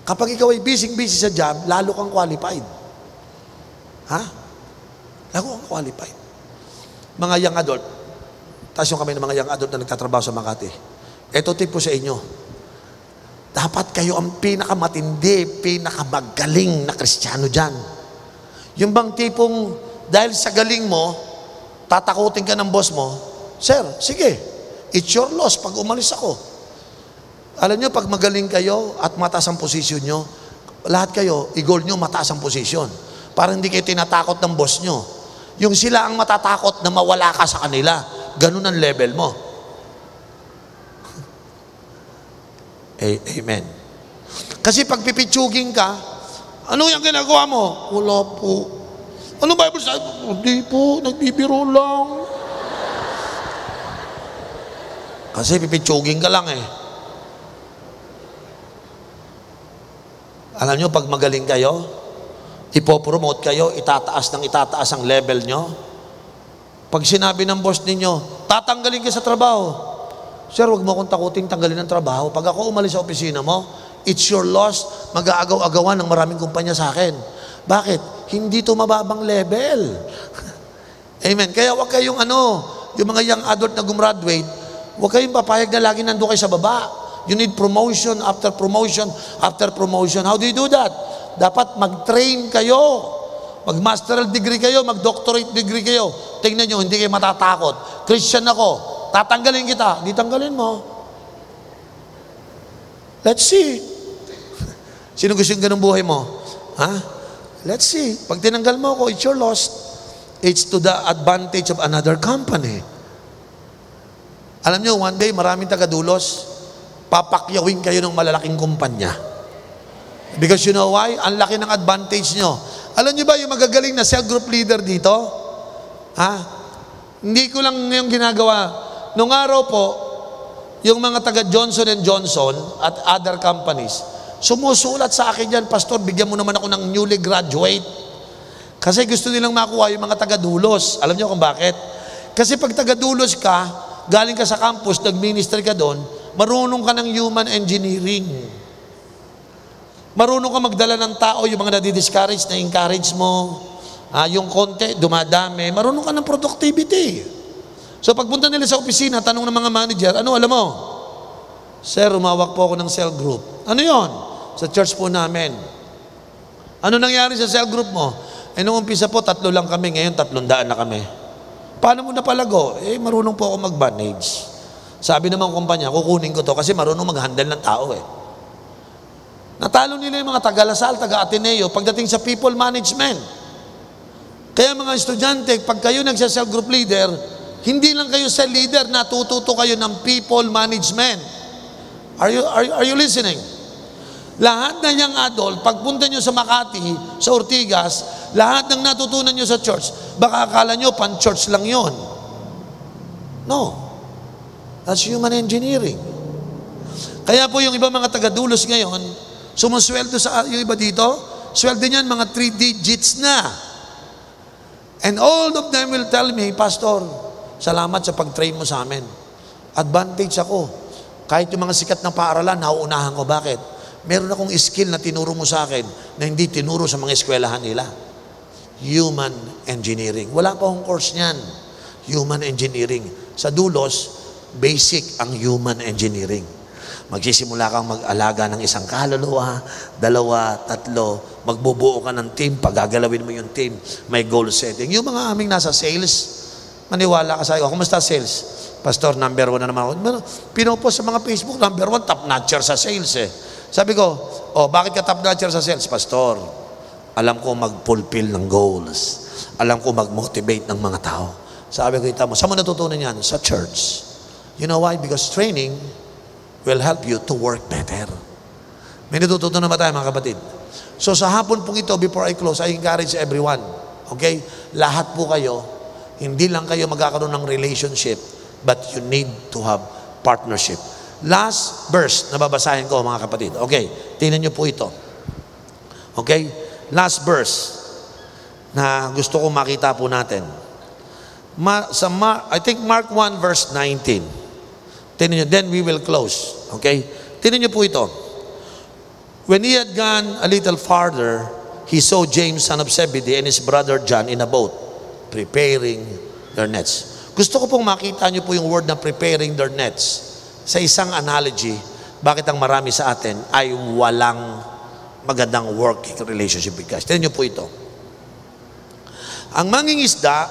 Kapag ikaw ay busy sa job, lalo kang qualified. Ha? Lalo kang qualified. Mga young adult, taas yung kami ng mga young adult na nagtatrabaho sa Makati. Ito tip ko sa inyo. Dapat kayo ang pinakamatindi, pinakamagaling na Kristiyano dyan. Yung bang tipong, dahil sa galing mo, tatakutin ka ng boss mo, sir, sige, it's your loss pag umalis ako. Alam nyo, pag magaling kayo at mataas ang posisyon nyo, lahat kayo, i-goal nyo mataas ang posisyon. Para hindi kayo tinatakot ng boss nyo. Yung sila ang matatakot na mawala ka sa kanila. Ganun ang level mo. Amen. Kasi pag pipitsugin ka, ano yung ginagawa mo? Wala po. Ano Bible sabi? Hindi po, nagbibiro lang. Kasi pipitsugin ka lang eh. Alam nyo, pag magaling kayo, ipopromote kayo, itataas ang level nyo. Pag sinabi ng boss ninyo, tatanggalin ka sa trabaho. Sir, wag mo akong takuting tanggalin ng trabaho. Pag ako umalis sa opisina mo, it's your loss, mag-aagaw-agawan ng maraming kumpanya sa akin. Bakit? Hindi to mababang level. Amen. Kaya wag kayong yung mga young adult na gumraduate, wag kayong papayag na lagi nandun kayo sa baba. You need promotion after promotion after promotion. How do you do that? Dapat mag-train kayo. Mag-masteral degree kayo, mag-doctorate degree kayo. Tingnan nyo, hindi kayo matatakot. Christian ako, tatanggalin kita. Di tanggalin mo. Let's see. Sino gusto yung ganung buhay mo? Ha? Let's see. Pag tinanggal mo ako, it's your loss. It's to the advantage of another company. Alam nyo, one day, maraming tagadulos, papakyawin kayo ng malalaking kumpanya. Because you know why? Ang laki ng advantage nyo. Alam nyo ba yung magagaling na cell group leader dito? Ha? Hindi ko lang yung ginagawa. Nung araw po, yung mga taga Johnson & Johnson at other companies, sumusulat sa akin yan, Pastor, bigyan mo naman ako ng newly graduate. Kasi gusto nilang makuha yung mga taga-dulos. Alam nyo kung bakit? Kasi pag taga-dulos ka, galing ka sa campus, nag-ministry ka doon, marunong ka ng human engineering. Marunong ka magdala ng tao, yung mga nadi-discourage, na-encourage mo. Yung konti, dumadami. Marunong ka ng productivity. So pagpunta nila sa opisina, tanong ng mga manager, ano alam mo? Sir, umawak po ako ng cell group. Ano yon? Sa church po namin. Ano nangyari sa cell group mo? Nung umpisa po, 3 lang kami. Ngayon, 300 na kami. Paano mo napalago? Marunong po ako mag-manage. Sabi naman ng kumpanya, kukunin ko to kasi marunong mag-handle ng tao eh. Natalo nila yung mga taga-Lasal, taga-Ateneo pagdating sa people management. Kaya mga estudyante, pag kayo nagsa-cell group leader, hindi lang kayo cell leader, natututo kayo ng people management. Are you listening? Lahat na young adult, pagpunta nyo sa Makati, sa Ortigas, lahat ng natutunan nyo sa church, baka akala nyo pan-church lang yon. No. That's human engineering. Kaya po yung iba mga taga-dulos ngayon, sumusweldo sa yung iba dito, sweldo niyan mga 3 digits na. And all of them will tell me, Pastor, salamat sa pag-train mo sa amin. Advantage ako. Kahit yung mga sikat na paaralan, nauunahan ko. Bakit? Meron akong skill na tinuro mo sa akin na hindi tinuro sa mga eskwelahan nila. Human engineering. Wala pa akong course niyan. Human engineering. Sa dulos, basic ang human engineering. Magsisimula kang mag-alaga ng isang kaluluwa, 2, 3, magbubuo ka ng team, pagagalawin mo yung team, may goal setting. Yung mga aming nasa sales, maniwala ka sa iyo, kumusta sales? Pastor, number 1 na naman ako. Pinopost sa mga Facebook, number 1, top notcher sa sales eh. Sabi ko, bakit ka top notcher sa sales? Pastor, alam ko mag-fulfill ng goals. Alam ko mag-motivate ng mga tao. Sabi ko, itamo, saan mo natutunan yan? Sa church. You know why? Because training will help you to work better. May natutunan na ba tayo mga kapatid? So sa hapon pong ito, before I close, I encourage everyone. Okay? Lahat po kayo, hindi lang kayo magkakaroon ng relationship, but you need to have partnership. Last verse na babasahin ko mga kapatid. Okay, tingnan niyo po ito. Okay? Last verse na gusto kong makita po natin. I think Mark 1 verse 19. Tingnan niyo, then we will close. Okay? Tingnan niyo po ito. When he had gone a little farther, he saw James, son of Zebedee, and his brother John in a boat, preparing their nets. Gusto ko pong makita niyo po yung word na preparing their nets. Sa isang analogy, bakit ang marami sa atin ay walang magandang working relationship with God. Tignan niyo po ito. Ang mangingisda,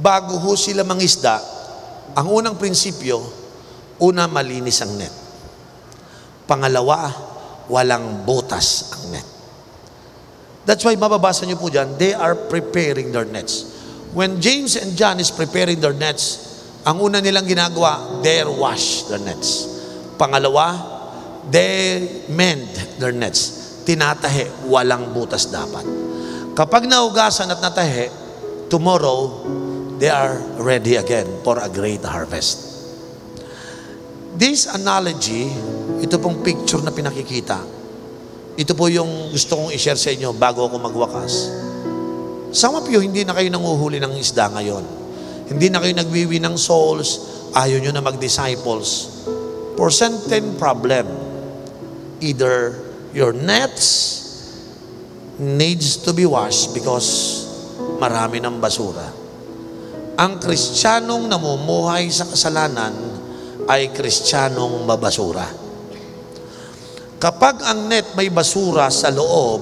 bago ho sila mangisda, ang unang prinsipyo, una, malinis ang net. Pangalawa, walang butas ang net. That's why mababasa niyo po dyan, they are preparing their nets. When James and John is preparing their nets, ang una nilang ginagawa, they wash their nets. Pangalawa, they mend their nets. Tinatahi, walang butas dapat. Kapag naugasan at natahi, tomorrow, they are ready again for a great harvest. This analogy, ito pong picture na pinakikita, ito po yung gusto kong i-share sa inyo bago ako magwakas. Some of you, hindi na kayo nanguhuli ng isda ngayon. Hindi na kayo nagwiwi ng souls, ayaw nyo na mag-disciples. For certain problem, either your nets needs to be washed because marami ng basura. Ang Kristiyanong namumuhay sa kasalanan ay Kristiyanong mabasura. Kapag ang net may basura sa loob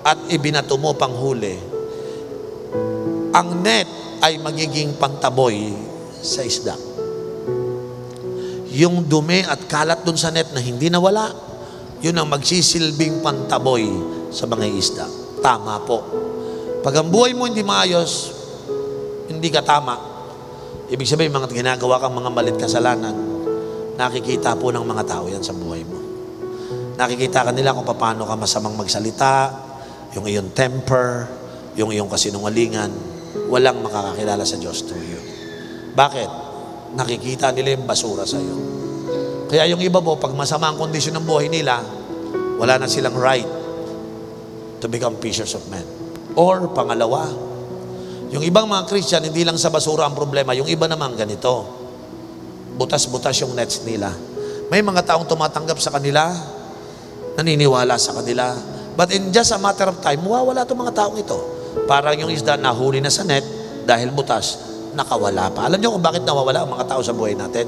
at ibinato mo panghuli, ang net ay magiging pantaboy sa isda. Yung dumi at kalat dun sa net na hindi nawala, yun ang magsisilbing pantaboy sa mga isda. Tama po. Pag ang buhay mo hindi maayos, hindi ka tama. Ibig sabihin, mga ginagawa kang mga malit kasalanan, nakikita po ng mga tao yan sa buhay mo. Nakikita ka nila kung paano ka masamang magsalita, yung iyong temper, yung iyong kasinungalingan. Walang makakakilala sa Diyos through you. Bakit? Nakikita nila yung basura sa iyo. Kaya yung iba po, pag masama ang kondisyon ng buhay nila, wala na silang right to become fishers of men. Or, pangalawa, yung ibang mga Christian, hindi lang sa basura ang problema, yung iba naman ganito. Butas-butas yung nets nila. May mga taong tumatanggap sa kanila, naniniwala sa kanila, but in just a matter of time, mawawala itong mga taong ito. Parang yung isda nahuli na sa net dahil butas, nakawala pa. Alam niyo kung bakit nawawala ang mga tao sa buhay natin?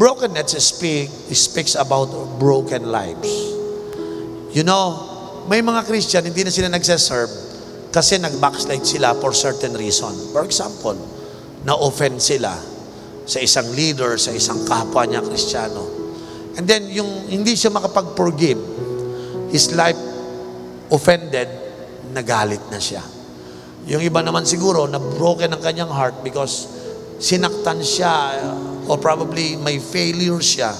Broken nets speaks about broken lives. You know, may mga Christian, hindi na sila nagsaserve kasi nag-backslide sila for certain reason. For example, na-offend sila sa isang leader, sa isang kapwa niya Kristiyano. And then, yung hindi siya makapag-forgive, his life offended, nagalit na siya. Yung iba naman siguro, na-broken ang kanyang heart because sinaktan siya or probably may failure siya.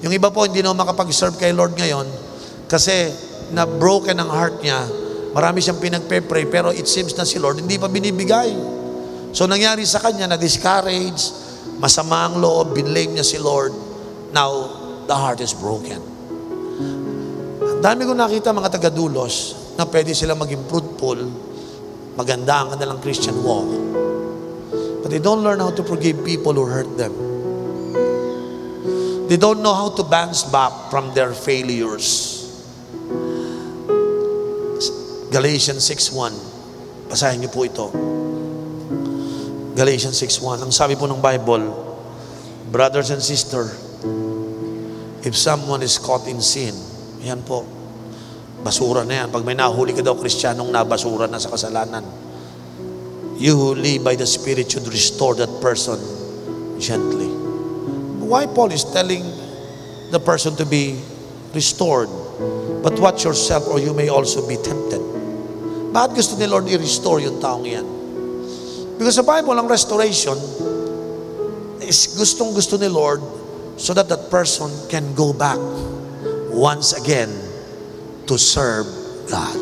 Yung iba po, hindi na makapag-serve kay Lord ngayon Kasi na broken ang heart niya, marami siyang pinagpe-pray, pero it seems na si Lord hindi pa binibigay. So nangyari sa kanya, na-discourage, masama ang loob, binlame niya si Lord. Now, the heart is broken. Ang dami ko nakita mga taga-dulos na pwede sila maging fruitful, maganda ang kanilang Christian walk. But they don't learn how to forgive people who hurt them. They don't know how to bounce back from their failures. Galatians 6:1. Basahin niyo po ito. Galatians 6:1. Ang sabi po ng Bible, brothers and sisters, if someone is caught in sin, yan po, basura na yan. Pag may nahuli ka daw, Kristiyanong nabasura na sa kasalanan, you who live by the Spirit should restore that person gently. Why Paul is telling the person to be restored? But watch yourself or you may also be tempted. Bakit gusto ni Lord i-restore yung taong yan? Because sa Bible, ang restoration is gustong-gusto ni Lord so that that person can go back once again to serve God.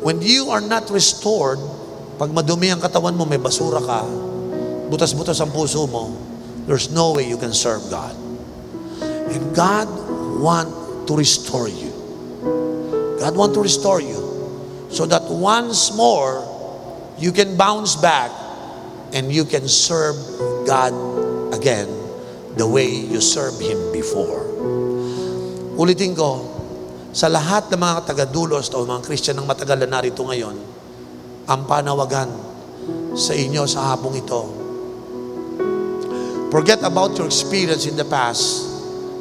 When you are not restored, pag madumi ang katawan mo, may basura ka, butas-butas ang puso mo, there's no way you can serve God. And God want to restore you. God want to restore you so that once more, you can bounce back and you can serve God again the way you served Him before. Ulitin ko, sa lahat ng mga taga-dulos o mga Christian ng matagal na narito ngayon, ang panawagan sa inyo sa hapong ito, forget about your experience in the past.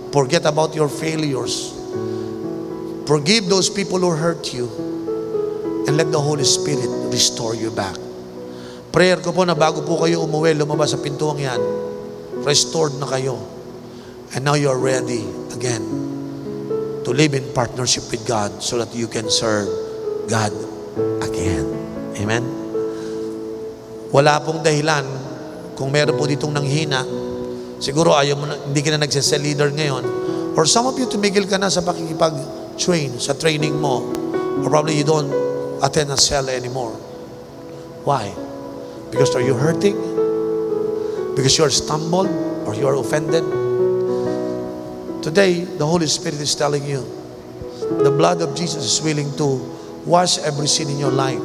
Forget about your failures. Forgive those people who hurt you. And let the Holy Spirit restore you back. Prayer ko po na bago po kayo umuwi, lumabas sa pintuang yan, restored na kayo. And now you are ready again to live in partnership with God so that you can serve God again. Amen? Wala pong dahilan kung meron po ditong nanghina. Siguro ayaw mo na, hindi ka na nagsasell leader ngayon. Or some of you tumigil ka na sa pakikipag-train, sa training mo. Or probably you don't attend a cell anymore. Why? Because are you hurting? Because you are stumbled or you are offended? Today, the Holy Spirit is telling you, the blood of Jesus is willing to wash every sin in your life.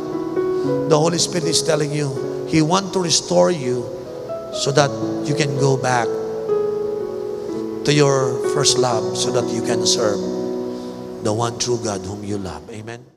The Holy Spirit is telling you, He wants to restore you so that you can go back to your first love, so that you can serve the one true God whom you love. Amen.